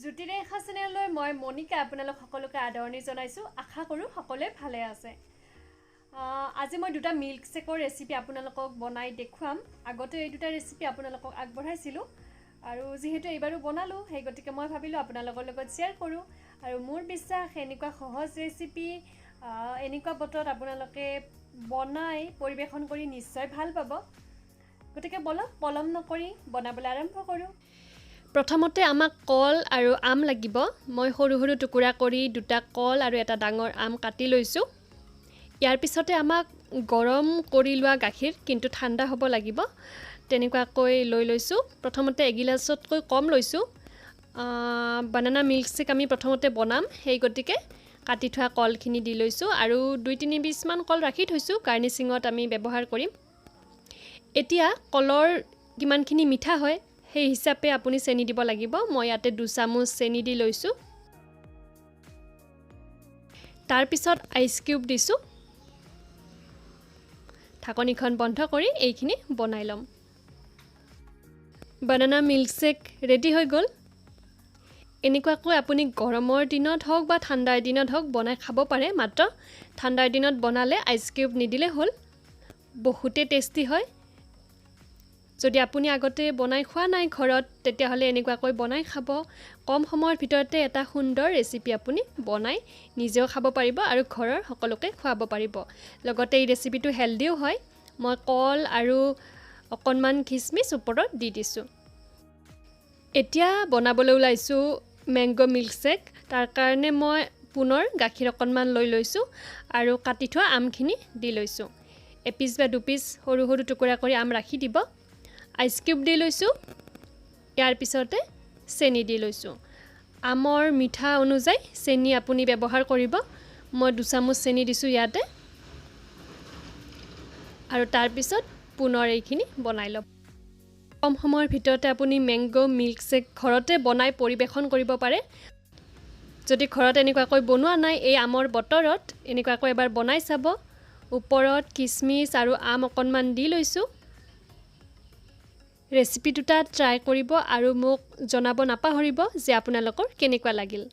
জুতিৰে এখা চেনেললৈ মই মনিকা আপোনালোক সকলোকে আদৰণি জনাইছো। আশা কৰোঁ সকলোৱে ভালে আছে। আজি মই দুটা মিল্কশেকৰ ৰেচিপি আপোনালোকক বনাই দেখুৱাম। আগতে এই দুটা ৰেচিপি আপোনালোকক আগবঢ়াইছিলোঁ আৰু যেহেতু এইবাৰো বনালোঁ সেই গতিকে মই ভাবিলোঁ আপোনালোকৰ লগত শ্বেয়াৰ কৰোঁ। আৰু মোৰ বিশ্বাস এনেকুৱা সহজ ৰেচিপি এনেকুৱা বতৰত আপোনালোকে বনাই পৰিৱেশন কৰি নিশ্চয় ভাল পাব। গতিকে বলক পলম নকৰি বনাবলৈ আৰম্ভ কৰোঁ। প্ৰথমতে আমাক কল আৰু আম লাগিব। মই সৰু সৰু টুকুৰা কৰি দুটা কল আৰু এটা ডাঙৰ আম কাটি লৈছোঁ। ইয়াৰ পিছতে আমাক গৰম কৰি লোৱা গাখীৰ, কিন্তু ঠাণ্ডা হ'ব লাগিব, তেনেকুৱাকৈ লৈ লৈছোঁ। প্ৰথমতে এগিলাচতকৈ কম লৈছোঁ। বানানা মিল্কশ্বেক আমি প্ৰথমতে বনাম, সেই গতিকে কাটি থোৱা কলখিনি দি লৈছোঁ আৰু 2-3 পিচমান কল ৰাখি থৈছোঁ, গাৰ্নিচিঙত আমি ব্যৱহাৰ কৰিম। এতিয়া কলৰ কিমানখিনি মিঠা হয় সেই হিচাপে আপুনি চেনি দিব লাগিব। মই ইয়াতে 2 চামুচ চেনি দি লৈছোঁ। তাৰপিছত আইচ কিউব দিছোঁ। ঢাকনিখন বন্ধ কৰি এইখিনি বনাই ল'ম। বানানা মিল্কশ্বেক ৰেডি হৈ গ'ল। এনেকুৱাকৈ আপুনি গৰমৰ দিনত হওক বা ঠাণ্ডাৰ দিনত হওক বনাই খাব পাৰে। মাত্ৰ ঠাণ্ডাৰ দিনত বনালে আইচ কিউব নিদিলে হ'ল, বহুতে টেষ্টি হয়। যদি আপুনি আগতে বনাই খোৱা নাই ঘৰত, তেতিয়াহ'লে এনেকুৱাকৈ বনাই খাব। কম সময়ৰ ভিতৰতে এটা সুন্দৰ ৰেচিপি আপুনি বনাই নিজেও খাব পাৰিব আৰু ঘৰৰ সকলোকে খুৱাব পাৰিব। লগতে এই ৰেচিপিটো হেল্ডিও হয়। মই কল আৰু অকণমান খিচমিচ ওপৰত দি দিছোঁ। এতিয়া বনাবলৈ ওলাইছোঁ মেংগ' মিল্কশ্বেক। তাৰ কাৰণে মই পুনৰ গাখীৰ অকণমান লৈ লৈছোঁ আৰু কাটি থোৱা আমখিনি দি লৈছোঁ। এপিচ বা 2 পিচ সৰু সৰু টুকুৰা কৰি আম ৰাখি দিব। আইচ কিউব দি লৈছোঁ। ইয়াৰ পিছতে চেনি দি লৈছোঁ। আমৰ মিঠা অনুযায়ী চেনি আপুনি ব্যৱহাৰ কৰিব। মই 2 চামুচ চেনি দিছোঁ ইয়াতে। আৰু তাৰপিছত পুনৰ এইখিনি বনাই ল'ব। কম সময়ৰ ভিতৰতে আপুনি মেংগ' মিল্কশ্বেক ঘৰতে বনাই পৰিৱেশন কৰিব পাৰে। যদি ঘৰত এনেকুৱাকৈ বনোৱা নাই, এই আমৰ বতৰত এনেকুৱাকৈ এবাৰ বনাই চাব। ওপৰত কিচমিচ আৰু আম অকণমান দি লৈছোঁ। ৰেচিপি দুটা ট্ৰাই কৰিব আৰু মোক জনাব নাপাহৰিব যে আপোনালোকৰ কেনেকুৱা লাগিল।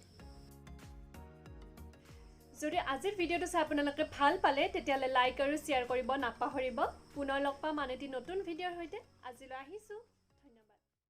যদি আজিৰ ভিডিঅ'টো চাই আপোনালোকে ভাল পালে তেতিয়াহ'লে লাইক আৰু শ্বেয়াৰ কৰিব নাপাহৰিব। পুনৰ লগ পাম আন এটি নতুন ভিডিঅ'ৰ সৈতে। আজিলৈ আহিছোঁ।